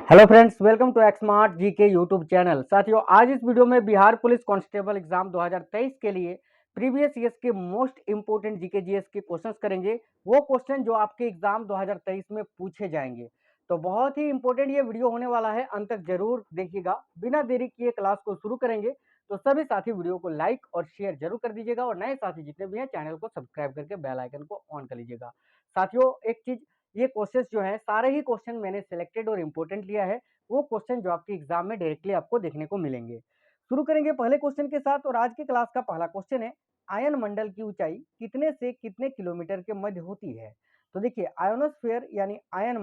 Hello friends, welcome to Xmart GK YouTube channel. साथियों, आज इस वीडियो में बिहार पुलिस कांस्टेबल एग्जाम 2023 के लिए प्रीवियस ईयर्स के मोस्ट इंपोर्टेंट जीके जीएस के क्वेश्चंस करेंगे। वो क्वेश्चन जो आपके एग्जाम 2023 में पूछे जाएंगे। तो बहुत ही इंपॉर्टेंट ये वीडियो होने वाला है, अंत तक जरूर देखिएगा। बिना देरी किए क्लास को शुरू करेंगे। तो सभी साथी वीडियो को लाइक और शेयर जरूर कर दीजिएगा और नए साथी जितने भी हैं चैनल को सब्सक्राइब करके बेल आइकन को ऑन कर लीजिएगा। साथियों, एक चीज, ये क्वेश्चंस जो है सारे ही क्वेश्चन मैंने सिलेक्टेड और इम्पोर्टेंट लिया है। वो क्वेश्चन जो आपके एग्जाम में डायरेक्टली आपको देखने को मिलेंगे। शुरू करेंगे पहले क्वेश्चन के साथ और आज की क्लास का पहला क्वेश्चन है, आयन मंडल की ऊंचाई कितने से कितने किलोमीटर के मध्य होती है। तो देखिए, आयोनोस्फेयर यानी आयन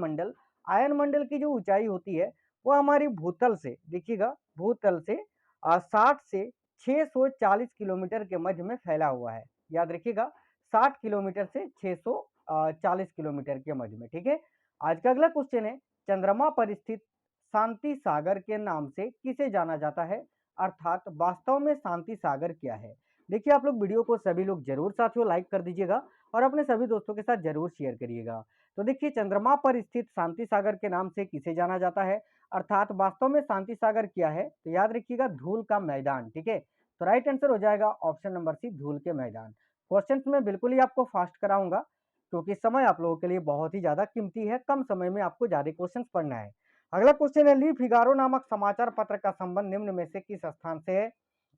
मंडल की जो ऊंचाई होती है वो हमारी भूतल से, देखिएगा, भूतल से 60 से 640 किलोमीटर के मध्य में फैला हुआ है। याद रखिएगा, 60 किलोमीटर से 640 किलोमीटर के मध्य में। ठीक है। आज का अगला क्वेश्चन है, चंद्रमा पर स्थित शांति सागर के नाम से किसे जाना जाता है, अर्थात वास्तव में शांति सागर क्या है। देखिए, आप लोग वीडियो को सभी लोग जरूर साथियों लाइक कर दीजिएगा और अपने सभी दोस्तों के साथ जरूर शेयर करिएगा। तो देखिए, चंद्रमा पर स्थित शांति सागर के नाम से किसे जाना जाता है, अर्थात वास्तव में शांति सागर क्या है। तो याद रखिएगा, धूल का मैदान। ठीक है। तो राइट आंसर हो जाएगा ऑप्शन नंबर सी, धूल के मैदान। क्वेश्चन में बिल्कुल ही आपको फास्ट कराऊंगा क्योंकि समय आप लोगों के लिए बहुत ही ज्यादा कीमती है। कम समय में आपको ज्यादा क्वेश्चन पढ़ना है। अगला क्वेश्चन है, ली फिगारो नामक समाचार पत्र का संबंध निम्न में से किस स्थान से है,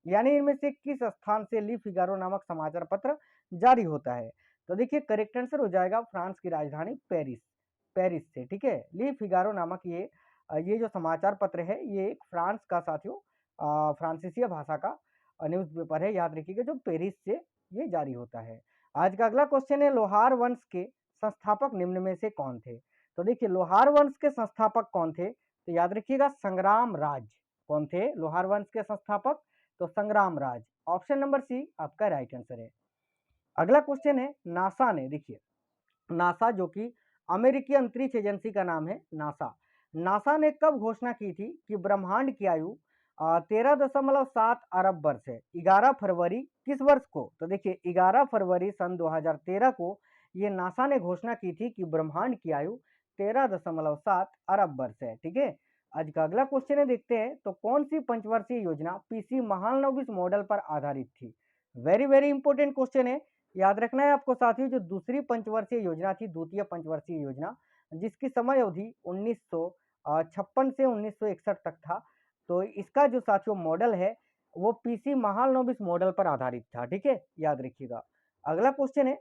यानी इनमें से किस स्थान से ली फिगारो नामक समाचार पत्र जारी होता है। तो देखिए, करेक्ट आंसर हो जाएगा फ्रांस की राजधानी पेरिस, पेरिस से। ठीक है। ली फिगारो नामक ये जो समाचार पत्र है ये एक फ्रांस का साथियों फ्रांसीसी भाषा का न्यूज़पेपर है। याद रखिएगा, जो पेरिस से ये जारी होता है। आज का अगला क्वेश्चन है, लोहार वंश के संस्थापक निम्न में से कौन थे। तो देखिए, लोहार वंश के संस्थापक कौन थे, तो याद रखिएगा संग्राम राज। कौन थे लोहार वंश के संस्थापक, तो संग्राम राज। ऑप्शन नंबर सी आपका राइट आंसर है। अगला क्वेश्चन है, नासा ने, देखिए, नासा जो कि अमेरिकी अंतरिक्ष एजेंसी का नाम है, नासा। नासा ने कब घोषणा की थी कि ब्रह्मांड की आयु 13.7 अरब वर्ष है। 11 फरवरी किस वर्ष को, तो देखिए 11 फरवरी सन 2013 को ये नासा ने घोषणा की थी कि ब्रह्मांड की आयु 13.7 अरब वर्ष है। ठीक है। आज का अगला क्वेश्चन है, देखते हैं, तो कौन सी पंचवर्षीय योजना पीसी महालनोबिस मॉडल पर आधारित थी। वेरी वेरी इंपॉर्टेंट क्वेश्चन है। याद रखना है आपको साथियों, जो दूसरी पंचवर्षीय योजना थी, द्वितीय पंचवर्षीय योजना, जिसकी समय अवधि 1956 से 1961 तक था। तो इसका जो साथियों मॉडल है वो पीसी महालनोबिस मॉडल पर आधारित था। ठीक है, याद रखिएगा। अगला क्वेश्चन है,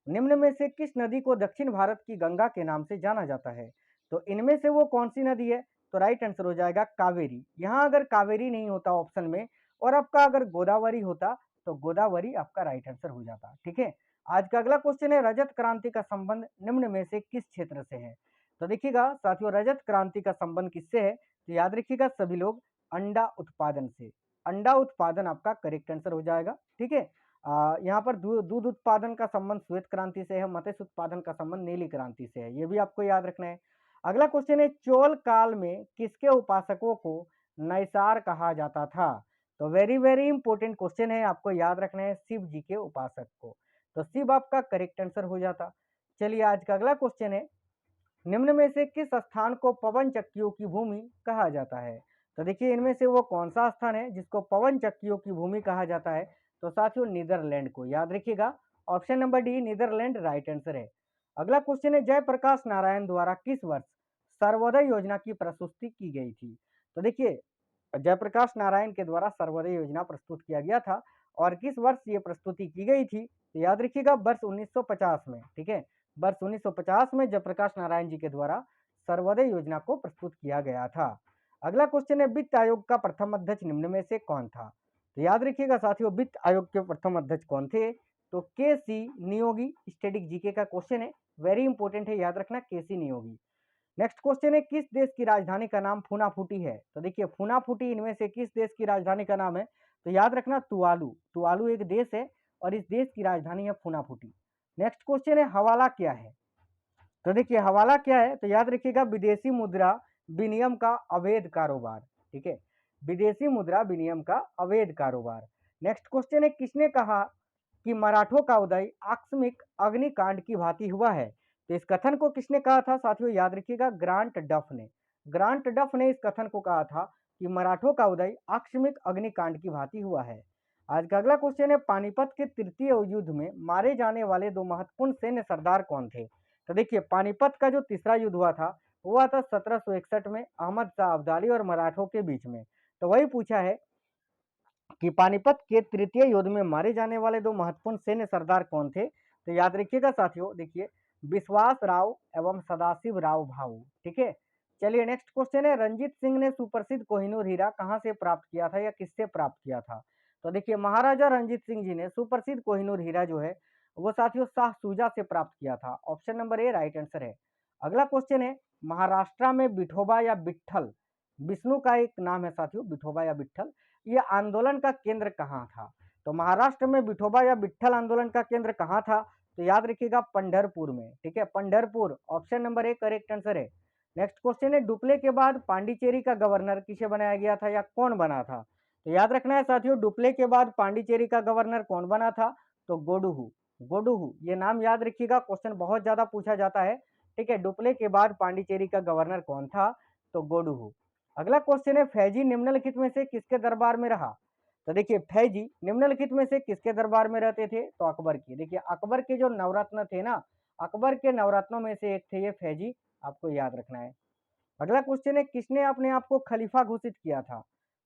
निम्न में से किस नदी को दक्षिण भारत की गंगा के नाम से जाना जाता है। तो इनमें से वो कौन सी नदी है, तो राइट आंसर हो जाएगा कावेरी। यहाँ अगर कावेरी नहीं होता ऑप्शन में और आपका अगर गोदावरी होता तो गोदावरी आपका राइट आंसर हो जाता। ठीक है। आज का अगला क्वेश्चन है, रजत क्रांति का संबंध निम्न में से किस क्षेत्र से है। तो देखिएगा साथियों, रजत क्रांति का संबंध किससे है, तो याद रखिएगा सभी लोग, अंडा उत्पादन से। अंडा उत्पादन आपका करेक्ट आंसर हो जाएगा। ठीक है। यहाँ पर दूध उत्पादन का संबंध श्वेत क्रांति से है, मत्स्य उत्पादन का संबंध नीली क्रांति से है। ये भी आपको याद रखना है। अगला क्वेश्चन है, चोल काल में किसके उपासकों को नैसार कहा जाता था। तो वेरी वेरी इंपॉर्टेंट क्वेश्चन है, आपको याद रखना है शिव जी के उपासक को। तो शिव आपका करेक्ट आंसर हो जाता। चलिए, आज का अगला क्वेश्चन है, निम्न में से किस स्थान को पवन चक्कियों की भूमि कहा जाता है। तो देखिए, इनमें से वो कौन सा स्थान है जिसको पवन चक्कियों की भूमि कहा जाता है। तो साथियों, नीदरलैंड को। याद रखिएगा, option number D, Netherland right answer है। अगला क्वेश्चन है, जयप्रकाश नारायण द्वारा किस वर्ष सर्वोदय योजना की प्रस्तुति की गई थी। तो देखिए, जयप्रकाश नारायण के द्वारा सर्वोदय योजना प्रस्तुत किया गया था और किस वर्ष ये प्रस्तुति की गई थी, तो याद रखिएगा वर्ष 1950 में। ठीक है। वर्ष 1950 में जयप्रकाश नारायण जी के द्वारा सर्वोदय योजना को प्रस्तुत किया गया था। अगला क्वेश्चन है, वित्त आयोग का प्रथम अध्यक्ष निम्न में से कौन था। तो याद रखिएगा साथियों, वित्त आयोग के प्रथम अध्यक्ष कौन थे, तो के सी नियोगी। स्टैटिक जीके का क्वेश्चन है, वेरी इंपॉर्टेंट है, याद रखना, के सी नियोगी। नेक्स्ट क्वेश्चन है, किस देश की राजधानी का नाम फूनाफूटी है। तो देखिए, फूनाफूटी इनमें से किस देश की राजधानी का नाम है, तो याद रखना तुवालू। तुवालू एक देश है और इस देश की राजधानी है फूनाफूटी। नेक्स्ट क्वेश्चन है, हवाला क्या है। तो देखिए, हवाला क्या है, तो याद रखिएगा विदेशी मुद्रा विनिमय का अवैध कारोबार। ठीक है, विदेशी मुद्रा विनिमय का अवैध कारोबार। नेक्स्ट क्वेश्चन है, किसने कहा कि मराठों का उदय आकस्मिक अग्निकांड की भांति हुआ है। तो इस कथन को किसने कहा था साथियों, याद रखिएगा ग्रांट डफ ने। ग्रांट डफ ने इस कथन को कहा था कि मराठों का उदय आकस्मिक अग्निकांड की भांति हुआ है। आज का अगला क्वेश्चन है, पानीपत के तृतीय युद्ध में मारे जाने वाले दो महत्वपूर्ण सैन्य सरदार कौन थे? तो देखिए, पानीपत का जो तीसरा युद्ध हुआ था 1761 में अहमद शाह अब्दाली और मराठों के बीच में। तो वही पूछा है कि पानीपत के तृतीय युद्ध में मारे जाने वाले दो महत्वपूर्ण सैन्य सरदार कौन थे? तो याद रखिएगा साथियों, देखिए, विश्वास राव एवं सदाशिव राव भाऊ। ठीक है, चलिए नेक्स्ट क्वेश्चन है, रंजीत सिंह ने सुप्रसिद्ध कोहिनूर हीरा कहां से प्राप्त किया था या किससे प्राप्त किया था? तो देखिए, महाराजा रंजीत सिंह जी ने सुप्रसिद्ध कोहिनूर हीरा जो है वो साथियों शाह सूजा से प्राप्त किया था। Option number A right answer है। अगला क्वेश्चन है, महाराष्ट्र में विठोबा या विट्ठल, विष्णु का एक नाम है साथियों, विठोबा या विट्ठल, ये आंदोलन का केंद्र कहाँ था? तो महाराष्ट्र में विठोबा या विट्ठल आंदोलन का केंद्र कहाँ था? तो याद रखिएगा पंढरपुर में। ठीक है, Pandharpur, option number A correct answer है। नेक्स्ट क्वेश्चन है, डुप्ले के बाद पांडिचेरी का गवर्नर किसे बनाया गया था या कौन बना था? तो याद रखना है साथियों, डुप्ले के बाद पांडिचेरी का गवर्नर कौन बना था? तो गोडुहू। गोडुहू, ये नाम याद रखिएगा, क्वेश्चन बहुत ज्यादा पूछा जाता है। ठीक है, डुप्ले के बाद पांडिचेरी का गवर्नर कौन था? तो गोडुहू। अगला क्वेश्चन है, फैजी निम्नलिखित में से किसके दरबार में रहा? तो देखिए, फैजी निम्नलिखित में से किसके दरबार में रहते थे? तो अकबर की। देखिए, अकबर के जो नवरत्न थे ना, अकबर के नवरत्नों में से एक थे ये फैजी, आपको याद रखना है। अगला क्वेश्चन है, किसने अपने आप को खलीफा घोषित किया था?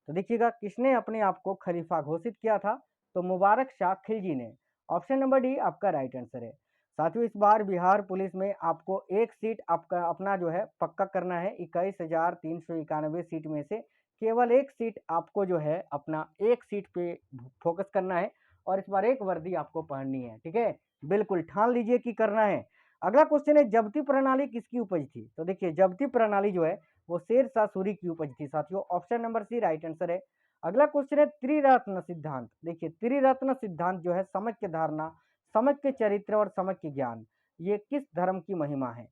तो देखिएगा, किसने अपने आप को खलीफा घोषित किया था? तो मुबारक शाह खिलजी ने। ऑप्शन नंबर डी आपका राइट आंसर है। साथियों, इस बार बिहार पुलिस में आपको एक सीट आपका अपना जो है पक्का करना है। 21,391 सीट में से केवल एक सीट आपको जो है अपना एक सीट पे फोकस करना है और इस बार एक वर्दी आपको पहननी है। ठीक है, बिल्कुल ठान लीजिए कि करना है। अगला क्वेश्चन है, जब्ती प्रणाली किसकी उपज थी? तो देखिए, जब्ती प्रणाली जो है वो शेर शाह सूरी की उपज थी साथियों। Option number C right answer है। अगला क्वेश्चन है, त्रिरत्न सिद्धांत। देखिए, त्रिरत्न सिद्धांत जो है समक्य धारणा, समक्य चरित्र और समक्य ज्ञान, ये किस धर्म की महिमा है?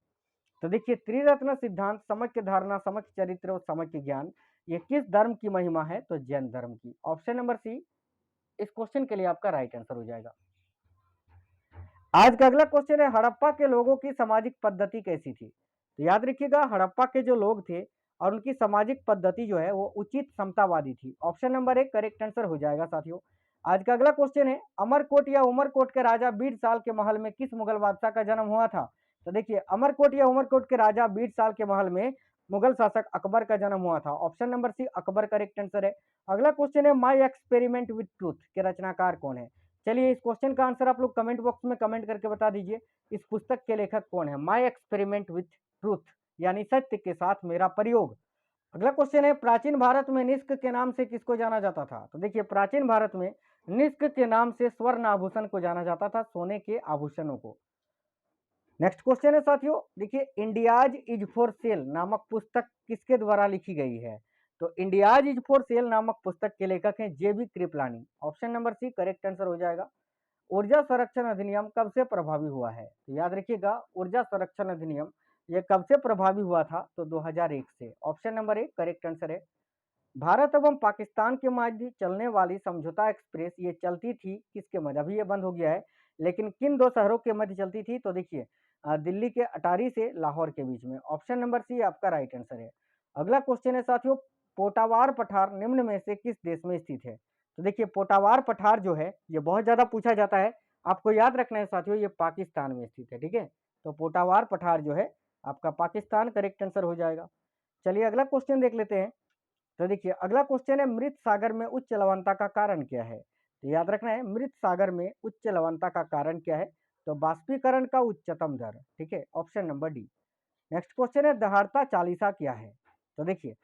तो देखिए, त्रिरत्न सिद्धांत, समक्य धारणा, समक्य चरित्र और समक्य ज्ञान, ये किस धर्म की महिमा है? तो जैन धर्म की। ऑप्शन नंबर सी इस क्वेश्चन के लिए आपका राइट आंसर हो जाएगा। आज का अगला क्वेश्चन है, हड़प्पा के लोगों की सामाजिक पद्धति कैसी थी? तो याद रखिएगा, हड़प्पा के जो लोग थे और उनकी सामाजिक पद्धति जो है वो उचित समतावादी थी। ऑप्शन नंबर एक करेक्ट आंसर हो जाएगा साथियों। आज का अगला क्वेश्चन है, अमरकोट या उमरकोट के राजा बीड साल के महल में किस मुगल बादशाह का जन्म हुआ था? तो देखिए, अमरकोट या उमरकोट के राजा बीड साल के महल में मुगल शासक अकबर का जन्म हुआ था। Option number C Akbar correct answer है। अगला क्वेश्चन है, माई एक्सपेरिमेंट विथ ट्रूथ के रचनाकार कौन है? चलिए, इस क्वेश्चन का आंसर आप लोग कमेंट बॉक्स में कमेंट करके बता दीजिए। इस पुस्तक के लेखक कौन है? माई एक्सपेरिमेंट विथ ट्रूथ, यानी सत्य के साथ मेरा प्रयोग। अगला क्वेश्चन है, प्राचीन भारत में निष्क के नाम से किसको जाना जाता था? तो देखिए, प्राचीन भारत में निष्क के नाम से स्वर्ण आभूषण को जाना जाता था, सोने के आभूषणों को। नेक्स्ट क्वेश्चन है साथियों, देखिए, इंडियाज इज फॉर सेल नामक पुस्तक किसके द्वारा लिखी गई है? तो इंडियाज इज फॉर सेल नामक पुस्तक के लेखक हैं JB Kripalani. Option number C correct answer हो जाएगा। ऊर्जा संरक्षण अधिनियम कब से प्रभावी हुआ है? तो याद रखिएगा, ऊर्जा संरक्षण अधिनियम ये कब से प्रभावी हुआ था? तो 2001 से। ऑप्शन नंबर एक करेक्ट आंसर है। भारत एवं पाकिस्तान के मध्य चलने वाली समझौता एक्सप्रेस ये चलती थी किसके मध्य? अभी ये बंद हो गया है, लेकिन किन दो शहरों के मध्य चलती थी? तो देखिए, दिल्ली के अटारी से लाहौर के बीच में। ऑप्शन नंबर सी आपका राइट आंसर है। अगला क्वेश्चन है साथियों, पोटावार पठार निम्न में से किस देश में स्थित है? तो देखिए, पोटावार पठार जो है ये बहुत ज्यादा पूछा जाता है, आपको याद रखना है साथियों, ये पाकिस्तान में स्थित है। ठीक है, तो पोटावार पठार जो है आपका पाकिस्तान करेक्ट आंसर हो जाएगा। चलिए, अगला क्वेश्चन देख लेते हैं। तो देखिए, अगला क्वेश्चन है, मृत सागर में उच्च लवणता का कारण क्या है? तो याद रखना है, मृत सागर में उच्च लवणता का कारण क्या है? तो बाष्पीकरण का उच्चतम दर। ठीक है, option number D. Next question है, दहाड़ता चालीसा क्या है? तो देखिए,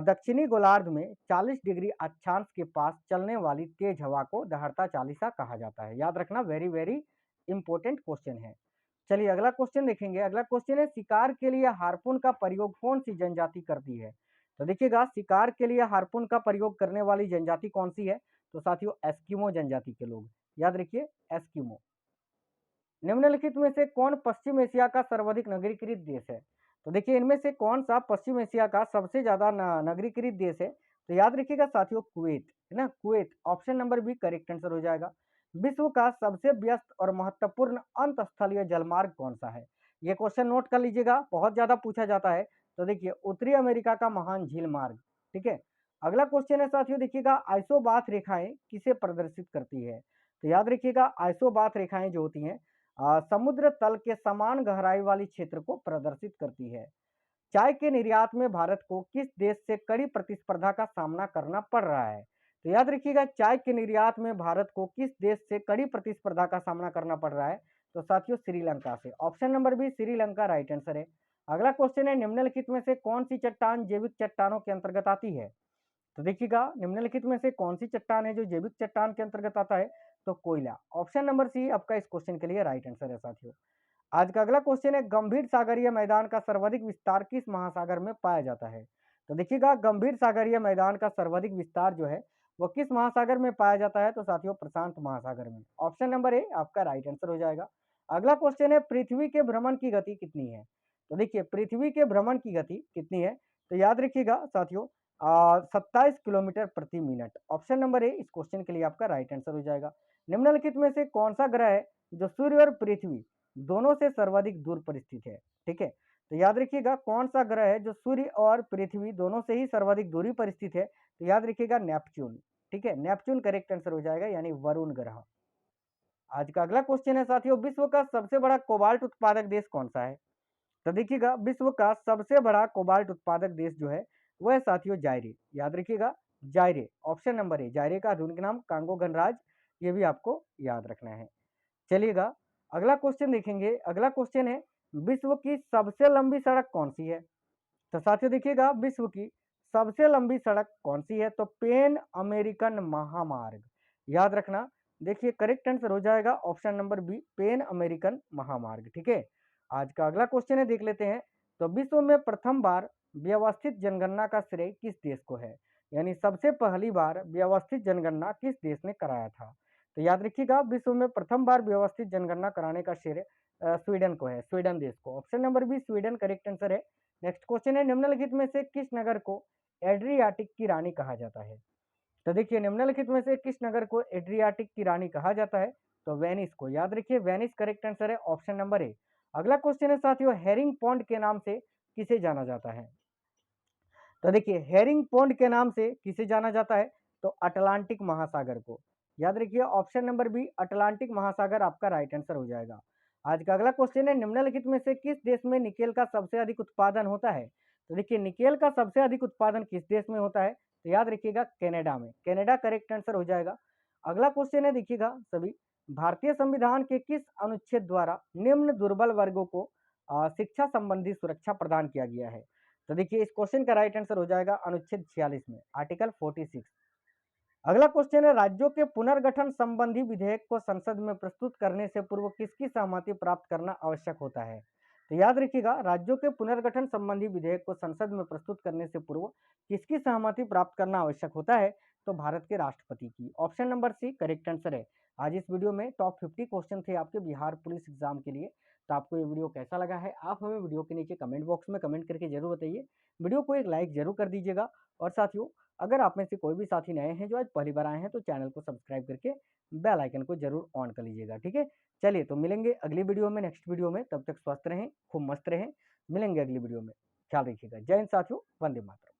दक्षिणी गोलार्ध में 40 डिग्री अक्षांश के पास चलने वाली तेज हवा को दहाड़ता चालीसा कहा जाता है। याद रखना, वेरी वेरी इंपॉर्टेंट क्वेश्चन है। चलिए, अगला क्वेश्चन देखेंगे। अगला क्वेश्चन है, शिकार के लिए हार्पून का प्रयोग कौन सी जनजाति करती है? तो देखिएगा, शिकार के लिए हार्पून का प्रयोग करने वाली जनजाति कौन सी है? तो साथियों, एस्किमो जनजाति के लोग। याद रखिए, एस्किमो। निम्नलिखित में से कौन पश्चिम एशिया का सर्वाधिक नगरीकृत देश है? तो देखिए, इनमें से कौन सा पश्चिम एशिया का सबसे ज्यादा नगरीकृत देश है? तो याद रखिएगा साथियों, कुवैत है ना, Kuwait. Option number B correct answer हो जाएगा। विश्व का सबसे व्यस्त और महत्वपूर्ण अंतस्थलीय जलमार्ग कौन सा है? ये क्वेश्चन नोट कर लीजिएगा, बहुत ज्यादा पूछा जाता है। तो देखिए उत्तरी अमेरिका का महान झील मार्ग। ठीक है, अगला क्वेश्चन है साथियों, देखिएगा आइसोबाथ रेखाएं किसे प्रदर्शित करती है? तो याद रखिएगा आइसोबाथ रेखाएं जो होती हैं समुद्र तल के समान गहराई वाली क्षेत्र को प्रदर्शित करती है। चाय के निर्यात में भारत को किस देश से कड़ी प्रतिस्पर्धा का सामना करना पड़ रहा है? तो याद रखिएगा चाय के निर्यात में भारत को किस देश से कड़ी प्रतिस्पर्धा का सामना करना पड़ रहा है? तो साथियों श्रीलंका से। Option number B Sri Lanka right answer है। अगला क्वेश्चन है, निम्नलिखित में से कौन सी चट्टान जैविक चट्टानों के अंतर्गत आती है? तो देखिएगा निम्नलिखित में से कौन सी चट्टान है जो जैविक चट्टान के अंतर्गत आता है? तो कोयला। ऑप्शन नंबर सी आपका इस क्वेश्चन के लिए राइट आंसर है साथियों। आज का अगला क्वेश्चन है, गंभीर सागरीय मैदान का सर्वाधिक विस्तार किस महासागर में पाया जाता है? तो देखिएगा गंभीर सागरीय मैदान का सर्वाधिक विस्तार जो है वो किस महासागर में पाया जाता है? तो साथियों प्रशांत महासागर में। ऑप्शन नंबर ए आपका राइट आंसर हो जाएगा। अगला क्वेश्चन है, पृथ्वी के भ्रमण की गति कितनी है? तो देखिए पृथ्वी के भ्रमण की गति कितनी है? तो याद रखिएगा साथियों 27 किलोमीटर प्रति मिनट। ऑप्शन नंबर ए इस क्वेश्चन के लिए आपका राइट आंसर हो जाएगा। निम्नलिखित में से कौन सा ग्रह है जो सूर्य और पृथ्वी दोनों से सर्वाधिक दूर पर स्थित है? ठीक है, तो याद रखिएगा कौन सा ग्रह है जो सूर्य और पृथ्वी दोनों से ही सर्वाधिक दूरी पर स्थित है? तो याद रखिएगा नेपच्यून। ठीक है, नेपच्यून करेक्ट आंसर हो जाएगा, यानी वरुण ग्रह। आज का अगला क्वेश्चन है साथियों, विश्व का सबसे बड़ा कोबाल्ट उत्पादक देश कौन सा है? तो देखिएगा विश्व का सबसे बड़ा कोबाल्ट उत्पादक देश जो है वह है साथियों जायरे। याद रखिएगा जायरे। ऑप्शन नंबर ए, जायरे का आधुनिक नाम कांगो गणराज्य, ये भी आपको याद रखना है। चलिएगा अगला क्वेश्चन देखेंगे। अगला क्वेश्चन है, विश्व की सबसे लंबी सड़क कौन सी है? तो साथियों देखिएगा विश्व की सबसे लंबी सड़क कौन सी है? तो पेन अमेरिकन महामार्ग। याद रखना, देखिए करेक्ट आंसर हो जाएगा option number B, Pan American महामार्ग। ठीक है, आज का अगला क्वेश्चन है देख लेते हैं। तो विश्व में प्रथम बार व्यवस्थित जनगणना का श्रेय किस देश को है? यानी सबसे पहली बार व्यवस्थित जनगणना किस देश ने कराया था? तो याद रखिएगा विश्व में प्रथम बार व्यवस्थित जनगणना कराने का श्रेय स्वीडन को है, स्वीडन देश को। Option number B Sweden correct answer है। नेक्स्ट क्वेश्चन है, निम्नलिखित में से किस नगर को एड्रियाटिक की रानी कहा जाता है? तो देखिए निम्नलिखित में से किस नगर को एड्रियाटिक की रानी कहा जाता है? तो वेनिस को। याद रखिए वेनिस करेक्ट आंसर है, ऑप्शन नंबर ए। अगला क्वेश्चन है साथियों, हेरिंग पॉन्ड के नाम से किसे जाना जाता है? तो देखिए हेरिंग पॉन्ड के नाम से किसे जाना जाता है? तो अटलांटिक महासागर को। याद रखिए ऑप्शन नंबर बी अटलांटिक महासागर आपका राइट आंसर हो जाएगा। आज का अगला क्वेश्चन है, निम्नलिखित में से किस देश में निकेल का सबसे अधिक उत्पादन होता है? तो देखिए निकेल का सबसे अधिक उत्पादन किस देश में होता है? तो याद रखिएगा कनाडा में। कनाडा करेक्ट आंसर हो जाएगा। अगला क्वेश्चन है देखिएगा सभी, भारतीय संविधान के किस अनुच्छेद द्वारा निम्न दुर्बल वर्गों को शिक्षा संबंधी सुरक्षा प्रदान किया गया है? तो देखिए इस क्वेश्चन का राइट आंसर हो जाएगा अनुच्छेद 46 में, आर्टिकल 46। अगला क्वेश्चन है, राज्यों के पुनर्गठन संबंधी विधेयक को संसद में प्रस्तुत करने से पूर्व किसकी सहमति प्राप्त करना आवश्यक होता है? तो याद रखिएगा राज्यों के पुनर्गठन संबंधी विधेयक को संसद में प्रस्तुत करने से पूर्व किसकी सहमति प्राप्त करना आवश्यक होता है? तो भारत के राष्ट्रपति की। Option number C correct answer है। आज इस वीडियो में टॉप 50 क्वेश्चन थे आपके बिहार पुलिस एग्जाम के लिए। तो आपको ये वीडियो कैसा लगा है आप हमें वीडियो के नीचे कमेंट बॉक्स में कमेंट करके जरूर बताइए। वीडियो को एक लाइक जरूर कर दीजिएगा। और साथियों अगर आप में से कोई भी साथी नए हैं जो आज पहली बार आए हैं तो चैनल को सब्सक्राइब करके बेल आइकन को जरूर ऑन कर लीजिएगा। ठीक है, चलिए तो मिलेंगे अगली वीडियो में, नेक्स्ट वीडियो में। तब तक स्वस्थ रहें, खूब मस्त रहें। मिलेंगे अगली वीडियो में, ख्याल रखिएगा। जय हिंद साथियों, वंदे मातरम।